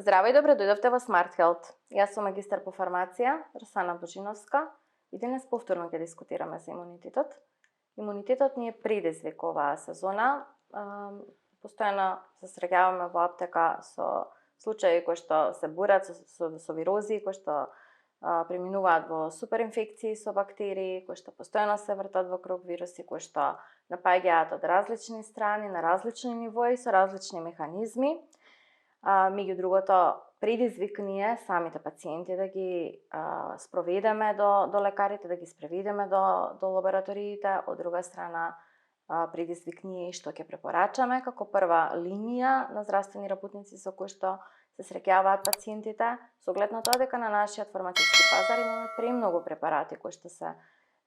Здраво и добре дојдовте во Smart Health. Јас сум магистар по фармација, Росана Божиновска, и денес повторно ќе дискутираме за имунитетот. Имунитетот ни е предизвик оваа сезона. Постојано се среќаваме во аптека со случаи кои што се борат со вирози, кои што преминуваат во суперинфекции со бактерии, кои што постојано се вртат во круг вируси, кои што напаѓаат од различни страни, на различни нивои, со различни механизми. Меѓу другото, предизвик ни е самите пациенти да ги спроведеме до лекарите, да ги спроведеме до лабораториите. Од друга страна, предизвик ни е што ќе препорачаме како прва линија на здравствени работници со кои што се среќаваат пациентите, со оглед на тоа дека на нашиот фармацевски пазар имаме премногу препарати кои што се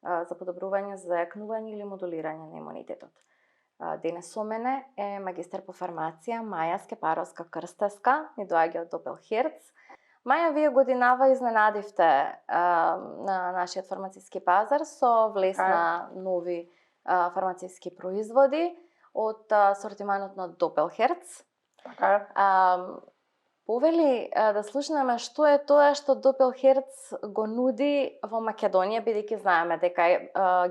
за подобрување, зајакнување или модулирање на имунитетот. Денес со мене е магистар по фармација Маја Скепаровска-Крстевска, ни доаѓа од Допелхерц. Маја, вие годинава изненадивте на нашиот фармацевски пазар со влез на нови фармацевски производи од сортиманот на Допелхерц. Повели да слушнеме што е тоа што Допелхерц го нуди во Македонија, бидејќи знаеме дека е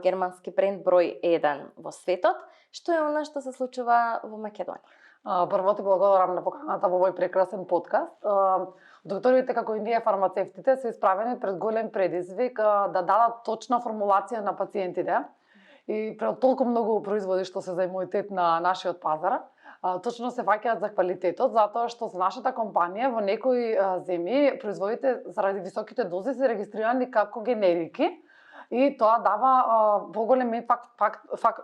германски бренд број 1 во светот. Што е она што се случува во Македонија? Прво ти благодарам на поканата во овој прекрасен подкаст. Докторите, како и ние фармацевтите, се исправени пред голем предизвик да дадат точна формулација на пациентите. И пред толку многу производи што се за имунитет на нашиот пазар, точно се ваќаат за квалитетот, затоа што за нашата компанија во некои земји производите заради високите дози се регистрирани како генерики и тоа дава поголем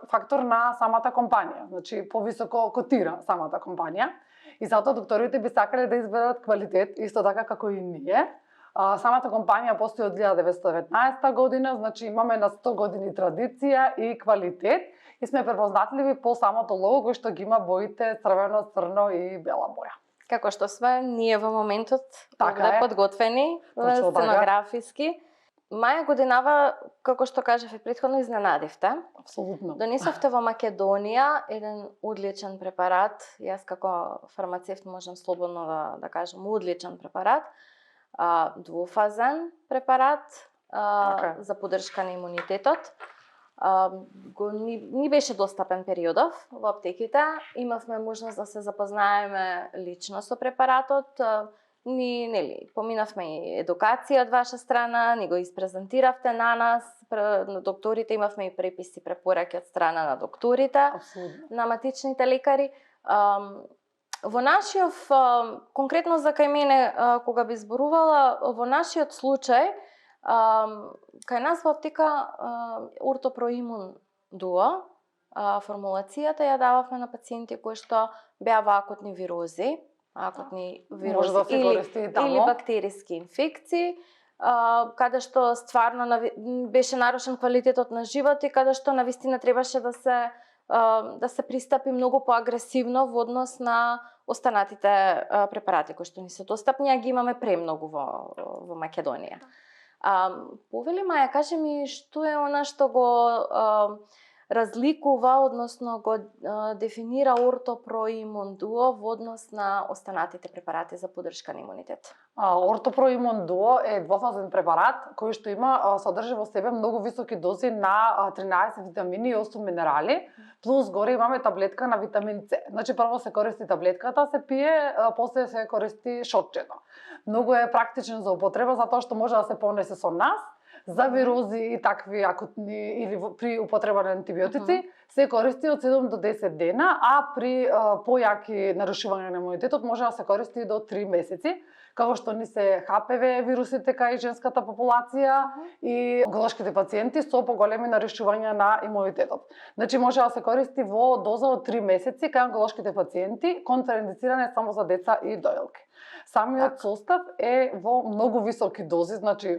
фактор на самата компанија, значи повисоко котира самата компанија. И затоа докторите би сакале да изберат квалитет, исто така како и ние. Самата компанија постои од 1919 година, значи имаме на 100 години традиција и квалитет и сме препознатливи по самото лого кој што ги има боите црвено, црно и бела боја. Како што сме ние во моментот овде подготвени, сценографиски. Маја, годинава, како што кажав и претходно, изненадивте. Апсолутно. Донесовте во Македонија еден одличен препарат. Јас како фармацевт можам слободно да кажам одличен препарат. Двуфазен препарат за поддршка на имунитетот. Ни беше достапен периодов во аптеките. Имавме можност да се запознаеме лично со препаратот. Поминавме и едукација од ваша страна, ни го испрезентиравте на нас, на докторите, имавме и преписи, препораки од страна на докторите, на матичните лекари. Во нашиот, конкретно за кај мене, кога би зборувала, во нашиот случај, кај нас во аптека Ортопроимун Дуо, формулацијата ја дававме на пациенти кои што беа во акутни вирози, или бактериски инфекции, каде што стварно беше нарушен квалитетот на живот и каде што навистина требаше да се пристапи многу поагресивно во однос на останатите препарати кои што ни се достапни, а ги имаме премногу во Македонија. Повели, Маја, кажи ми што е она што го разликува, односно го дефинира Ортопроимун Дуо во однос на останатите препарати за поддршка на имунитет? Ортопроимун Дуо е двофазен препарат кој што има содржи во себе многу високи дози на 13 витамини и 8 минерали, плюс горе имаме таблетка на витамин С. Значи прво се користи таблетката, се пие, после се користи шотчето. Многу е практичен за употреба затоа што може да се понесе со нас. За вирози и такви акутни или при употреба на антибиотици се користи од 7 до 10 дена, а при појаки нарушување на имунитетот може да се користи до 3 месеци, како што ни се ХПВ вирусите кај женската популација и онколошките пациенти со поголеми нарушувања на имунитетот. Значи може да се користи во доза од 3 месеци кај онколошките пациенти, контраиндициране само за деца и дојлки. Самиот состав е во многу високи дози, значи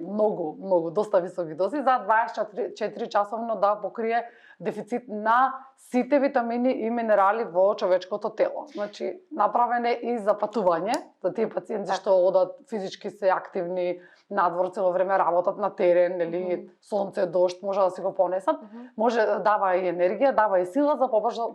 доста високи дози, за 24 часовно да покрие дефицит на сите витамини и минерали во човечкото тело. Значи, направен е и за патување, за тие пациенти што одат физички се активни надвор цело време, работат на терен, или сонце, дожд, може да си го понесат. Може дава и енергија, дава и сила за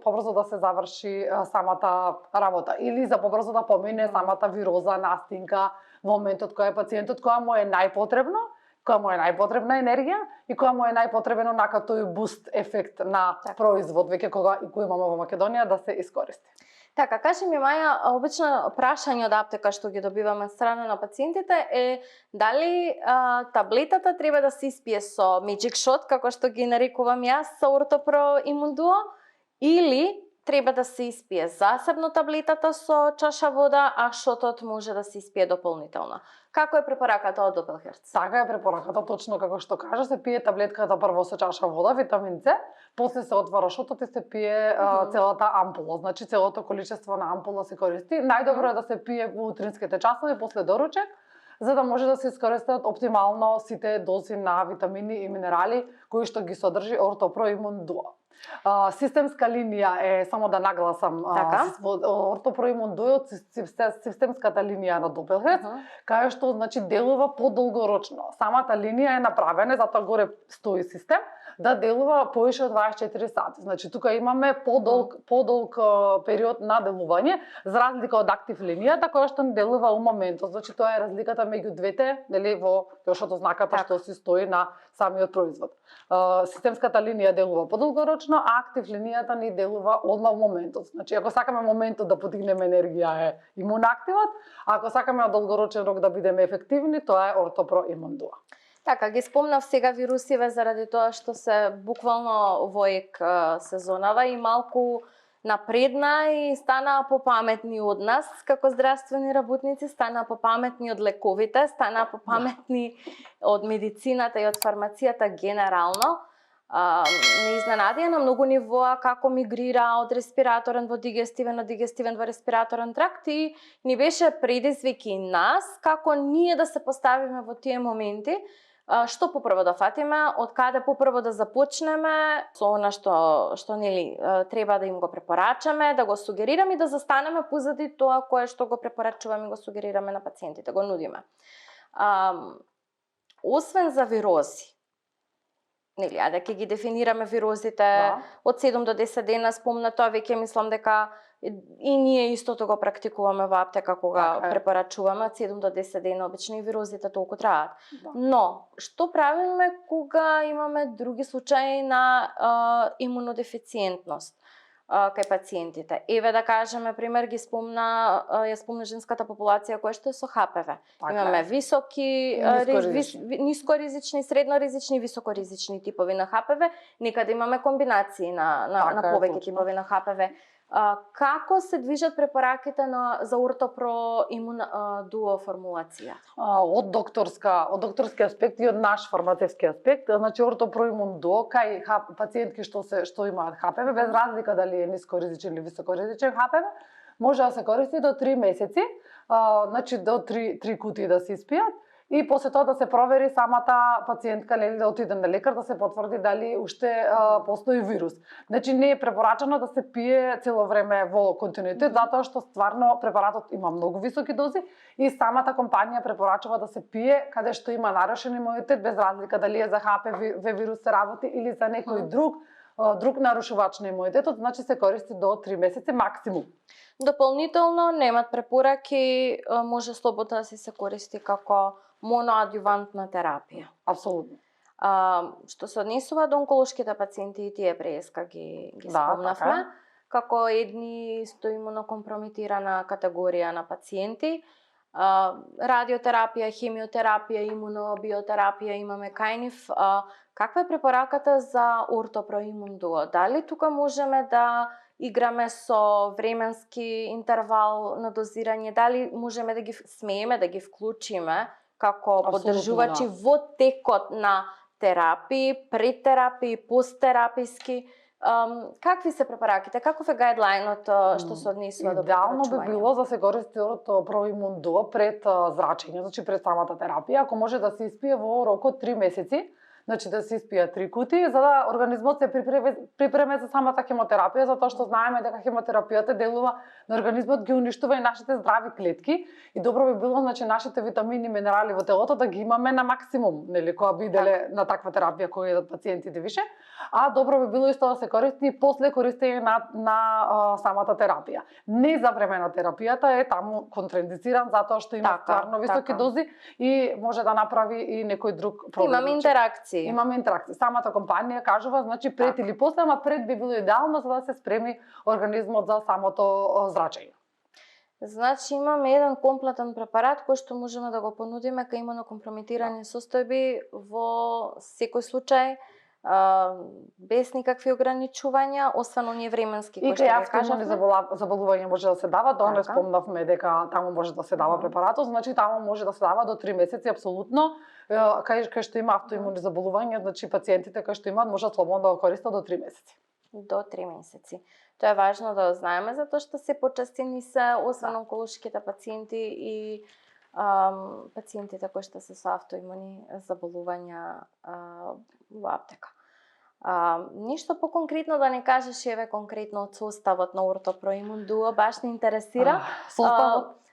побрзо да се заврши самата работа или за побрзо да помине самата вирус вироза, настинка, во моментот кој пациентот која му е најпотребно, која му е најпотребна енергија и која му е најпотребен онака тој буст ефект на производ веќе кога и кој имаме во Македонија да се искористи. Така, кажи ми, Маја, обично прашање од аптека што ги добиваме од страна на пациентите е дали таблетата треба да се испие со Magic Shot, како што ги нарекувам јас, со Ортопро Имун Дуо, или треба да се испие засебно таблетата со чаша вода, а шотот може да се испие дополнително. Како е препораката од Doppelherz? Така е препораката, точно како што кажа, се пие таблетката прво со чаша вода, витамин С, после се отвара шотот и се пие целата ампула, значи целото количество на ампула се користи. Најдобро е да се пие во утринските часови после доручек, за да може да се искористат оптимално сите дози на витамини и минерали кои што ги содржи Ортопро Имун Дуо. Системска линија е, само да нагласам, Ортопро Имун Дуо од системската линија на Doppelherz, кај што значи делува подолгорочно. Самата линија е направена, затоа горе стои систем, да делува повише од 24 сати. Значи тука имаме подолг период на делување, за разлика од актив линијата која што не делува у моментот. Значи тоа е разликата меѓу двете, нели, во јошто знаката што си стои на самиот производ. Системската линија делува подолгорочно, а актив линијата ни делува одма во моментот. Значи ако сакаме моментот да подигнеме енергија е имунактивот, а ако сакаме од долгорочен рок да бидеме ефективни, тоа е Ортопро Имун Дуо. Така, ги спомнав сега вирусиве заради тоа што се буквално во ек сезонава и малку напредна и станаа попаметни од нас како здравствени работници, станаа попаметни од лековите, станаа попаметни од медицината и од фармацијата генерално. Не изненадија на многу нивоа како мигрира од респираторен во дигестивен, од дигестивен во респираторен тракт и ни беше предизвик и нас како ние да се поставиме во тие моменти, што попрво да фатиме, од каде попрво да започнеме со она што нели треба да им го препорачаме, да го сугерираме и да застанеме позади тоа кое што го препорачуваме и го сугерираме на пациентите, го нудиме. Освен за вирози, нели, ајде ќе ги дефинираме вирозите од 7 до 10 дена, спомна тоа веќе, мислам дека и ние истото го практикуваме во аптека кога препорачуваме од 7 до 10 дена, обично и вирозите толку траат. Но што правиме кога имаме други случаи на имунодефициентност кај пациентите? Еве да кажеме пример, ја спомна женската популација која што е со ХПВ. Имаме високи, нискоризични, средноризични и високоризични типови на ХПВ, некаде имаме комбинации на повеќе типови на ХПВ. Како се движат препораките за Ортопро Имун Дуо формулација? Од докторски аспект и од наш фармацевски аспект, значи Ортопро Имун Дуо кај пациентки што имаат ХПВ, без разлика дали е нискоризичен или високоризичен ХПВ, може да се користи до 3 месеци, значи до 3 кутии да се испијат. И после тоа да се провери самата пациентка, нели, да отиде на лекар да се потврди дали уште постои вирус. Значи не е препорачено да се пие цело време во континуитет, затоа што стварно препаратот има многу високи дози и самата компанија препорачува да се пие каде што има нарушен имунитет, без разлика дали е за ХПВ вирус се работи или за некој друг нарушувач на имунитетот, значи се користи до 3 месеци максимум. Дополнително немат препораки, може слободно да се користи како моноадјувантна терапија. Апсолутно. Што се однесува до онколошките пациенти и тие преска ги спомнавме, како едни со имунокомпрометирана категорија на пациенти. Радиотерапија, хемиотерапија, имунобиотерапија имаме кај нив. Каква е препораката за Ортопро Имун Дуо? Дали тука можеме да играме со временски интервал на дозирање? Дали можеме да смееме да ги вклучиме како поддржувачи во текот на терапии, предтерапии, посттераписки? Какви се препораките? Каков е гајдлајнот што се однесува до препорачување? Идеално би било да се користи Ортопро Имун Дуо пред зрачење, значи пред самата терапија, ако може да се испие во рок од 3 месеци, Значи да се испијат 3 кутии за да организмот се припреме за самата хемотерапија, затоа што знаеме дека хемотерапијата делува на организмот, ги уништува и нашите здрави клетки и добро би било значи нашите витамини и минерали во телото да ги имаме на максимум, нели, кога би иделе на таква терапија која едат пациентите више, а добро би било исто да се користи и после користење на самата терапија. Не за време на терапијата е таму контраиндициран затоа што има стварно високи дози и може да направи и некој друг проблем. Имаме интеракции. Имаме интеракции. Самата компанија кажува, значи пред или после, ама пред би било идеално за да се спреми организмот за самото зрачење. Значи имаме еден комплетен препарат кој што можеме да го понудиме кај имунокомпрометирани состојби во секој случај, без никакви ограничувања, освен оние временски кои што ги кажавме. И кај заболување може да се дава, тоа не спомнавме дека таму може да се дава препаратот, значи таму може да се дава до 3 месеци апсолутно. Кај што има автоимуни заболувања, значи пациентите кои што имаат можат слободно да го користат до 3 месеци. До 3 месеци. Тоа е важно да го знаеме затоа што се почести ни се освен онколошките пациенти и пациентите кои што се со автоимуни заболувања во аптека. Ништо поконкретно да не кажеш еве конкретно од составот на Ортопроимун Дуо, баш не интересира.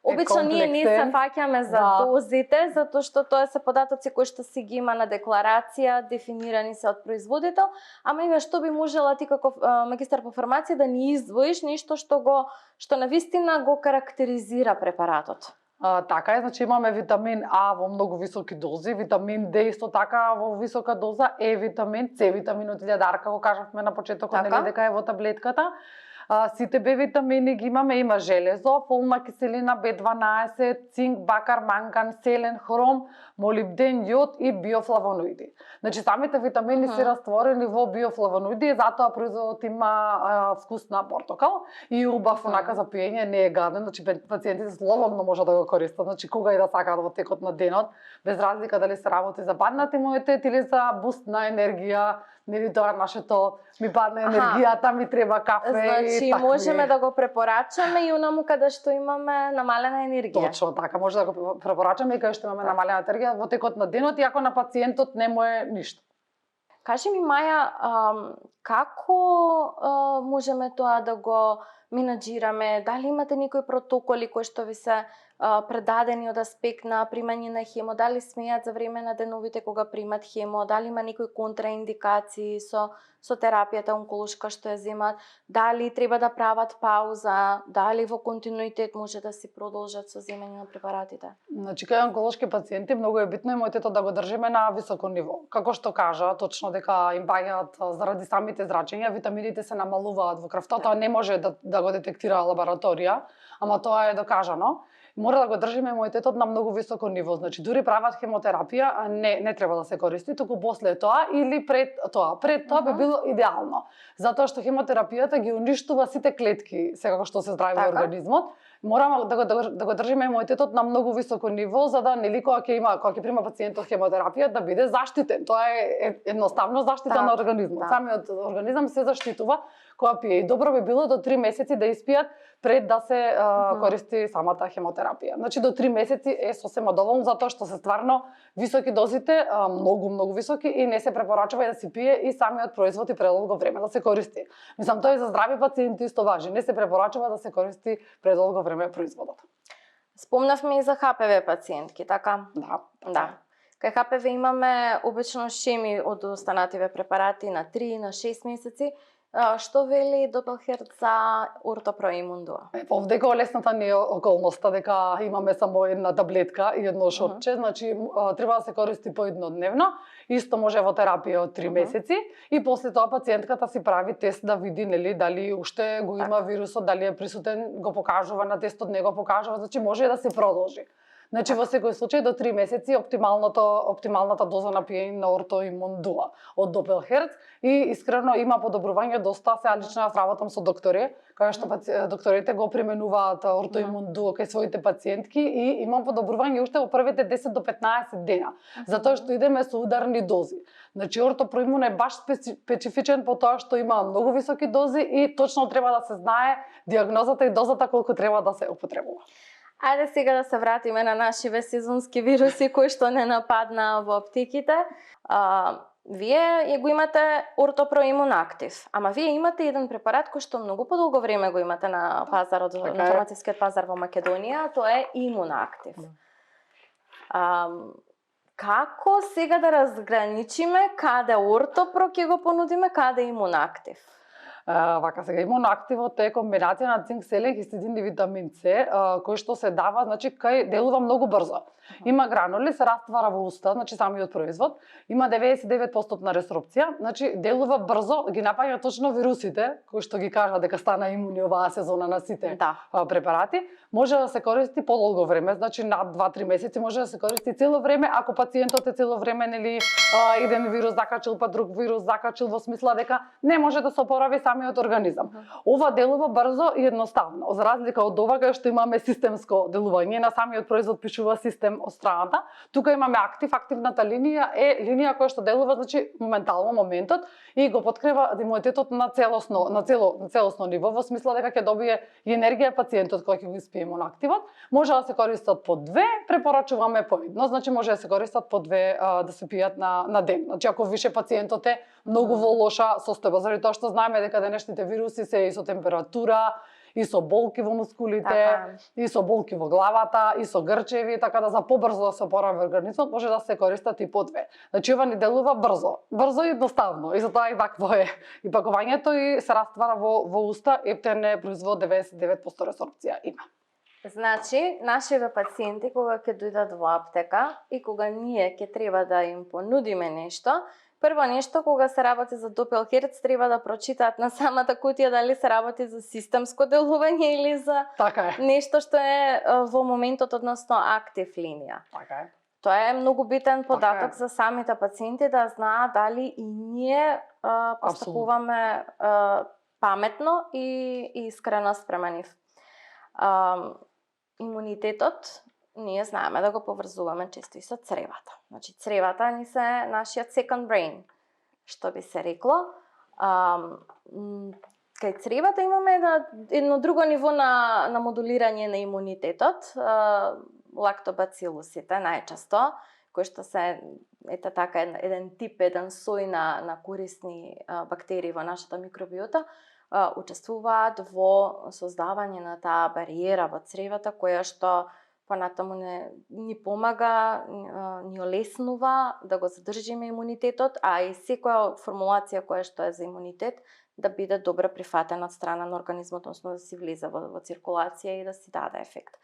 Обично ние не се фаќаме за дозите, затоа што тоа се податоци кои што си ги има на декларација, дефинирани се од производител, ама еве што би можела ти како магистар по фармација да ни издвоиш нешто што навистина го карактеризира препаратот? Така е, значи имаме витамин А во многу високи дози, витамин Д исто така во висока доза, Е витамин, С витамин од илјадарка, го кажавме на почетокот, нели дека е во таблетката. Сите Б витамини ги имаме, има железо, фолна киселина, B12, цинк, бакар, манган, селен, хром, молибден, јод и биофлавоноиди. Значи самите витамини се растворени во биофлавоноиди, затоа производот има вкус на портокал и убав онака за пиење, не е гаден, значи пациентите слободно може да го користат, значи кога и да сакаат во текот на денот, без разлика дали се работи за паднат имунитет или за буст на енергија, нели тоа нашето ми падна енергијата, ми треба кафе. Значи можеме да го препорачаме и онаму каде што имаме намалена енергија. Точно така, може да го препорачаме и каде што имаме намалена енергија во текот на денот, иако на пациентот не му е ништо. Кажи ми, Маја, како можеме тоа да го менаџираме? Дали имате некои протоколи кои што ви се предадени од аспект на примање на хемо? Дали смеат за време на деновите кога примат хемо? Дали има некои контраиндикации со терапијата онколошка што ја земат? Дали треба да прават пауза? Дали во континуитет може да си продолжат со земање на препаратите? Значи, кај онколошки пациенти многу е битно имунитетот да го држиме на високо ниво. Како што кажа, точно дека им паѓаат заради самите зрачења, витамините се намалуваат во крвта, тоа не може да го детектира лабораторија, ама тоа е докажано. Мора да го држиме имунитетот на многу високо ниво. Значи, дури прават хемотерапија, не треба да се користи, туку после тоа или пред тоа. Пред тоа би било идеално. Затоа што хемотерапијата ги уништува сите клетки, секако што се здрави во организмот. Мораме да го држиме имунитетот на многу високо ниво, за да нели кога ќе прима пациентот хемотерапија да биде заштитен. Тоа е едноставно заштита на организмот. Самиот организам се заштитува кога пие. И добро би било до 3 месеци да испијат пред да се користи самата хемотерапија. Значи до 3 месеци е сосема доволно затоа што се стварно високи дозите, многу високи и не се препорачува да се пие и самиот производ и предолго време да се користи. Мислам тоа и за здрави пациенти исто важи. Не се препорачува да се користи предолго време производот. Спомнавме и за ХПВ пациентки, така? Да. Кај ХПВ имаме обично шеми од останативе препарати на 3, на 6 месеци. Што вели Допелхерт за Ортопроимун Дуо? Овде го лесната не е околноста дека имаме само една таблетка и едно шотче, значи треба да се користи поеднодневно. Исто може во терапија од 3 месеци и после тоа пациентката си прави тест да види нели дали уште го има вирусот, дали е присутен, го покажува на тестот, не го покажува, значи може да се продолжи. Значи во секој случај до 3 месеци оптималната доза на пиење на Ортоимун Дуо од Допелхерт и искрено има подобрување доста. Сега лично јас работам со доктори, кај што докторите го применуваат Ортоимун Дуо кај своите пациентки и имам подобрување уште во првите 10 до 15 дена, затоа што идеме со ударни дози. Значи Ортопроимун е баш специфичен по тоа што има многу високи дози и точно треба да се знае дијагнозата и дозата колку треба да се употребува. Ајде сега да се вратиме на нашиве сезонски вируси кои што не нападнаа во аптеките. вие го имате Ортопро Имун Актив, ама вие имате еден препарат кој што многу подолго време го имате на пазарот, на фармацевскиот пазар во Македонија, тоа е Имун Актив. Како сега да разграничиме каде Ортопро ќе го понудиме, каде Имун Актив? Вака сега имуноактивот е комбинација на цинк, селен, хистидин и витамин С, кој што се дава, значи кај делува многу брзо. Има гранули, се раствара во уста, значи самиот производ, има 99% на ресорпција, значи делува брзо, ги напаѓа точно вирусите, кои што ги кажа дека стана имуни оваа сезона на сите препарати. Може да се користи подолго време, значи над 2-3 месеци, може да се користи цело време, ако пациентот е цело време, нели, еден вирус закачил, па друг вирус закачил, во смисла дека не може да се опорави самиот организам. Ова делува брзо и едноставно, за разлика од ова кај што имаме системско делување, на самиот производ пишува систем од страната. Тука имаме актив, активната линија е линија која што делува, значи моментално моментот и го подкрива имунитетот на целосно ниво, во смисла дека ќе добие и енергија пациентот кој ќе го испие имунактивот. Може да се користат по 2, препорачуваме по 1, значи може да се користат по 2 да се пијат на ден. Значи ако више пациентот е многу во лоша состојба, заради тоа што знаеме дека денешните вируси се и со температура, и со болки во мускулите, и со болки во главата, и со грчеви, така да за побрзо да се опорави организмот може да се користат и по 2. Значи ова ни делува брзо и едноставно, и затоа и такво е. И пакувањето и се раствара во уста, ептен е производ, 99% ресорпција има. Значи, нашиве пациенти кога ќе дојдат во аптека и кога ние ќе треба да им понудиме нешто, прво нешто, кога се работи за Doppelherz, треба да прочитаат на самата кутија дали се работи за системско делување или за нешто што е во моментот, односно актив линија. Така е. Тоа е многу битен податок за самите пациенти да знаат дали и ние постапуваме паметно и искрено спрема нив. Имунитетот ние знаеме да го поврзуваме често и со цревата. Значи цревата ни се нашиот second brain, што би се рекло. Кај цревата имаме едно друго ниво на модулирање на имунитетот, лактобацилусите најчесто, кои што се еден тип, еден сој на корисни бактерии во нашата микробиота, учествуваат во создавање на таа бариера во цревата која што понатаму ни помага, ни олеснува да го задржиме имунитетот, а и секоја формулација која што е за имунитет да биде добро прифатена од страна на организмот, односно да си влезе во циркулација и да си даде ефект.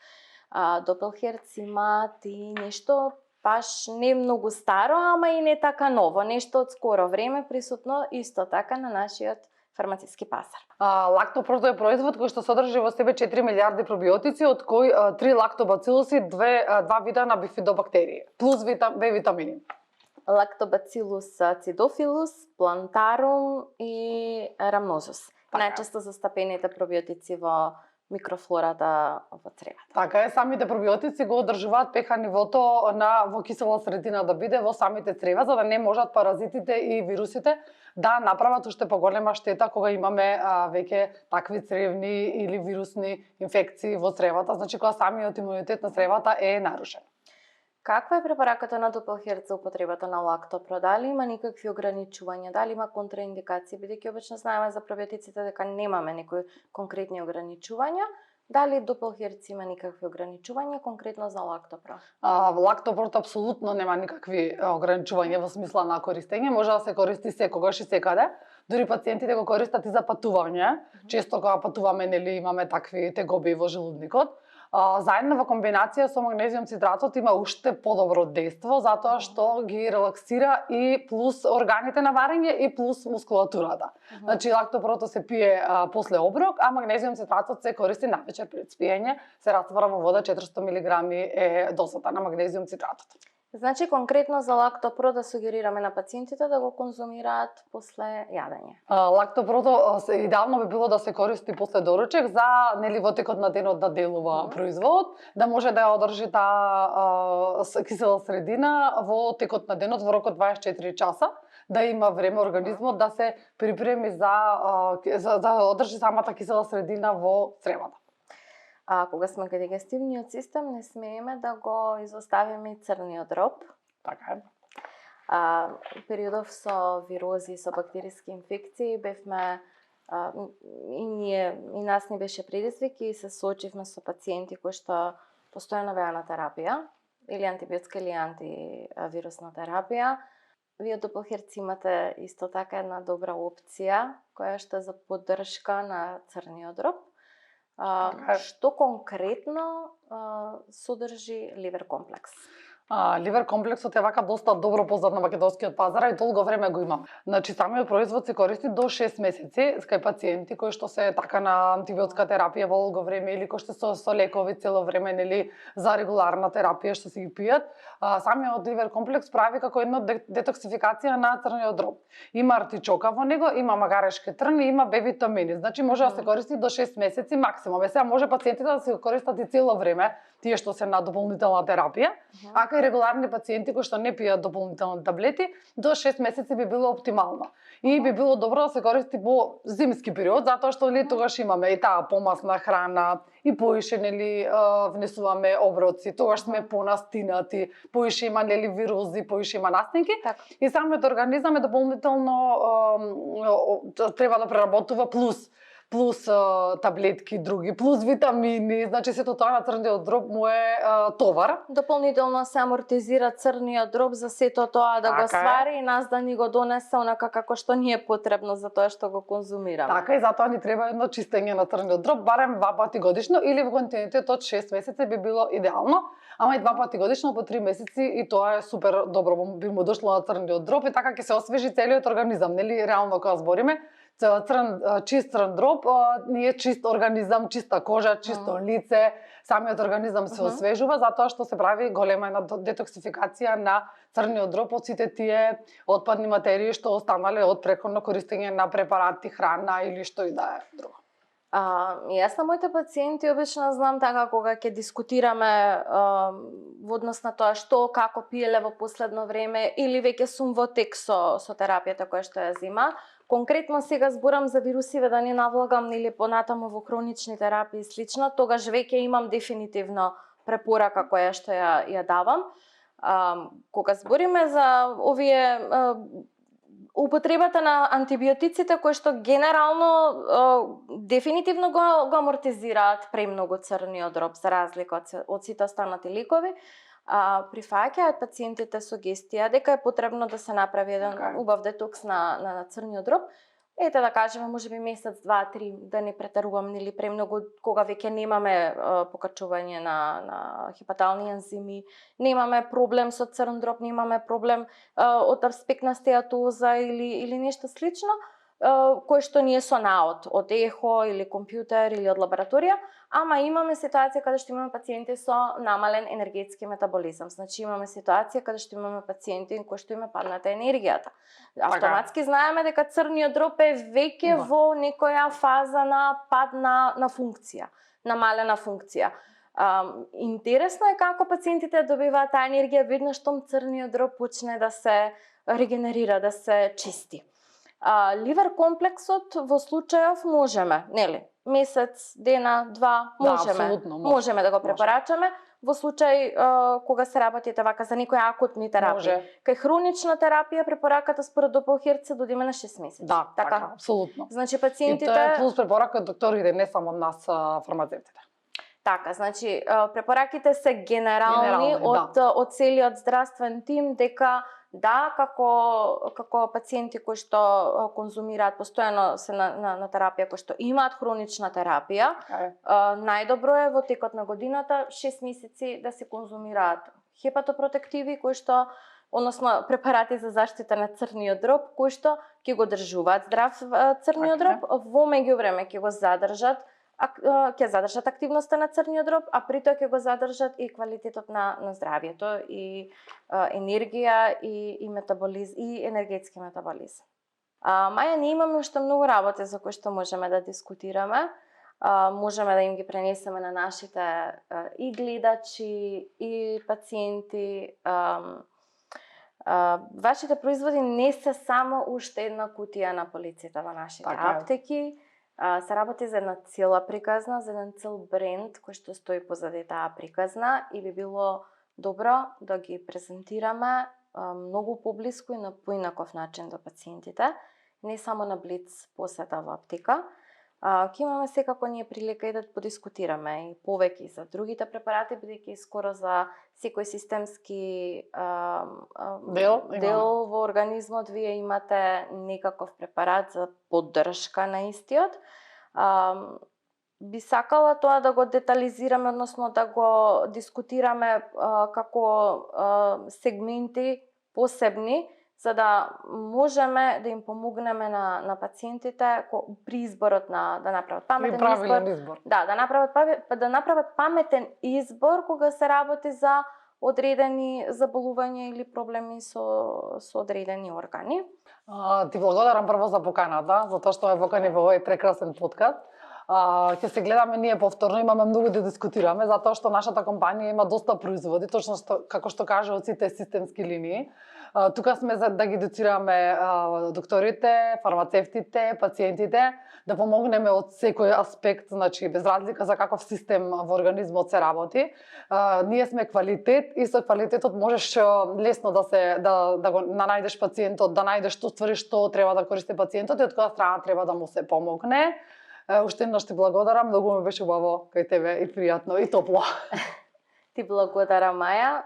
Doppelherz има и нешто баш не многу старо, ама и не така ново, нешто од скоро време присутно исто така на нашиот фармацевски пазар. Лактопрото е производ кој што содржи во себе 4 милиарди пробиотици, од кои 3 лактобацилуси, 2 вида на бифидобактерии, плюс Б витамини. Lactobacillus acidophilus, plantarum и rhamnosus. Најчесто застапените пробиотици во микрофлората во цревата. Така е, самите пробиотици го одржуваат pH нивото во кисела средина да биде во самите црева, за да не можат паразитите и вирусите да направат уште поголема штета кога имаме веќе такви цревни или вирусни инфекции во цревата, значи кога самиот имунитет на цревата е нарушен. Каква е препораката на Doppelherz за употребата на лактопро? Дали има никакви ограничувања? Дали има контраиндикации? Бидејќи обично знаеме за пробиотиците дека немаме некои конкретни ограничувања, дали Doppelherz има никакви ограничувања конкретно за лактопро? Лактопрот апсолутно нема никакви ограничувања во смисла на користење, може да се користи секогаш и секаде. Дури пациентите го користат и за патување. Често кога патуваме, нели, имаме такви тегоби во желудникот. Заедно во комбинација со магнезиум цитратот има уште подобро дејство, затоа што ги релаксира и плюс органите на варење и плюс мускулатурата. Значи лактопрото се пие после оброк, а магнезиум цитратот се користи навечер пред спиење, се раствара во вода, 400 мг е дозата на магнезиум цитратот. Значи конкретно за лактопро да сугерираме на пациентите да го конзумираат после јадење. Лактопрото идеално би било да се користи после доручек за нели во текот на денот да делува производ, да може да ја одржи таа кисела средина во текот на денот во рок од 24 часа, да има време организмот да се припреми за да одржи самата кисела средина во цревата. Кога сме кај дигестивниот систем, не смееме да го изоставиме и црниот дроб. Така е. Периодов со вирози, со бактериски инфекции бевме и нас не беше предизвик и се соочивме со пациенти кои што постојано беа на терапија, или антибиотска или антивирусна терапија. Вие од Doppelherz имате исто така една добра опција која што е за поддршка на црниот дроб. Што конкретно содржи ливер комплекс? Ливер комплексот е вака доста добро познат на македонскиот пазар и долго време го има. Значи самиот производ се користи до 6 месеци кај пациенти кои што се така на антибиотска терапија во долго време или кои што се со лекови цело време или за регуларна терапија што се ги пијат. Самиот ливер комплекс прави како една детоксификација на црниот дроб. Има артичока во него, има магарешки трн и има Б витамини. Значи може да се користи до 6 месеци максимум. Сега може пациентите да се користат и цело време, тие што се на дополнителна терапија, а кај регуларни пациенти кои што не пијат дополнителни таблети, до 6 месеци би било оптимално. И би било добро да се користи во зимски период, затоа што тогаш имаме и таа помасна храна, и поише внесуваме оброци, тогаш сме понастинати, поише има вирузи, поише има настинки. И самиот организам е дополнително треба да преработува плюс таблетки други, плюс витамини, значи сето тоа на црниот дроб му е товар. Дополнително се амортизира црниот дроб за сето тоа да го свари и нас да ни го донесе онака како што ни е потребно за тоа што го конзумираме. Така и затоа ни треба едно чистење на црниот дроб, барем 2 пати годишно или во континуитет од 6 месеци би било идеално, ама и 2 пати годишно по 3 месеци и тоа е супер добро, би му дошло на црниот дроб и така ќе се освежи целиот организам, нели реално кога збориме. Чист црн дроб, не е чист организам, чиста кожа, чисто лице, самиот организам се освежува затоа што се прави голема една детоксификација на црниот дроб од сите тие отпадни материи што останале од претходно користење на препарати, храна или што и да е друго. Јас на моите пациенти обично знам така кога ќе дискутираме во однос на тоа што, како пиеле во последно време или веќе сум во тек со терапијата која што ја зема. Конкретно сега зборам за вирусиве, да не навлагам или понатаму во хронични терапии и слично, тогаш веќе имам дефинитивно препорака која што ја давам. Кога збориме за овие употребата на антибиотиците кои што генерално дефинитивно го амортизираат премногу црниот дроб за разлика од сите останати лекови, прифаќаат пациентите сугестија дека е потребно да се направи еден убав детокс на црниот дроб. Ете да кажеме можеби месец, 2, 3, да не претерувам нели премногу кога веќе немаме покачување на хепатални ензими, немаме проблем со црн дроб, немаме проблем од аспект на стеатоза или нешто слично, кој што ние со наод од ехо или компјутер или од лабораторија, ама имаме ситуација каде што имаме пациенти со намален енергетски метаболизам. Значи имаме ситуација каде што имаме пациенти кои што има падната енергијата. Автоматски знаеме дека црниот дроб е веќе во некоја фаза на пад на функција, намалена функција. Интересно е како пациентите добиваат таа енергија веднаш штом црниот дроб почне да се регенерира, да се чисти. Ливер комплексот во случајов можеме, нели? Месец, дена, 2, можеме да го препорачаме во случај кога се работите вака за некои акутни терапии. Кај хронична терапија препораката според Doppelherz додиме на 6 месеци. Да, така, апсолутно. Значи пациентите и тоа е плюс препорака од докторите, не само од нас фармацевтите. Така, значи препораките се генерални од целиот здравствен тим дека да, како пациенти кои што конзумираат постојано се на терапија, кои што имаат хронична терапија, најдобро е во текот на годината 6 месеци да се конзумираат хепатопротективи кои што односно препарати за заштита на црниот дроб кои што ќе го држуваат здрав црниот дроб, во меѓувреме ќе го задржат активноста на црниот дроб, а при тоа ќе го задржат и квалитетот на здравјето и енергија и метаболизм и енергетски метаболизм. Маја, ние имаме уште многу работи за кои што можеме да дискутираме. Можеме да им ги пренесеме на нашите и гледачи и пациенти. Вашите производи не се само уште една кутија на полиците во нашите аптеки. Се работи за една цела приказна, за еден цел бренд кој што стои позади таа приказна и би било добро да ги презентираме многу поблиску и на поинаков начин до пациентите, не само на блиц посета во аптека. Ќе имаме секако ние прилика и да подискутираме и повеќе за другите препарати, бидејќи скоро за секој системски дел во организмот вие имате некаков препарат за поддршка на истиот. Би сакала тоа да го детализираме, односно да го дискутираме како сегменти посебни, за да можеме да им помогнеме на пациентите при изборот да направат паметен избор. Да, да направат паметен избор кога се работи за одредени заболувања или проблеми со одредени органи. Ти благодарам прво за поканата, за тоа што ме покани во овој прекрасен подкаст. Ќе се гледаме ние повторно, имаме многу да дискутираме, затоа што нашата компанија има доста производи, точно како што кажа од сите системски линии. Тука сме за да ги едуцираме докторите, фармацевтите, пациентите, да помогнеме од секој аспект, значи без разлика за каков систем во организмот се работи. Ние сме квалитет и со квалитетот можеш лесно да го најдеш пациентот, да најдеш што треба да користи пациентот и од која страна треба да му се помогне. Уште еднаш ти благодарам, многу ми беше убаво кај тебе и пријатно и топло. Ти благодарам, Маја.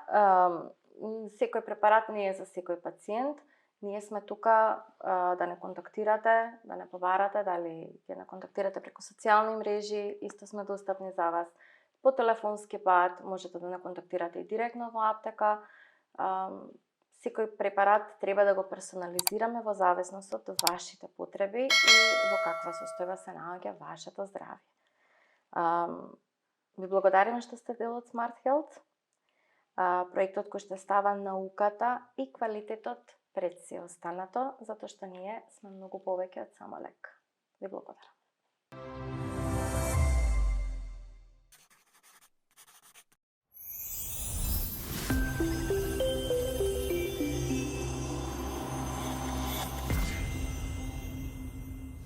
Секој препарат не е за секој пациент. Ние сме тука да не контактирате, да не побарате, дали ќе не контактирате преку социјални мрежи, исто сме достапни за вас. По телефонски пат можете да не контактирате и директно во аптека. Секој препарат треба да го персонализираме во зависност од вашите потреби и во каква состојба се наоѓа вашето здравје. Ви благодариме што сте дел од Smart Health. Проектот кој што става науката и квалитетот пред се останато, затоа што ние сме многу повеќе од само лек. Ви благодарам.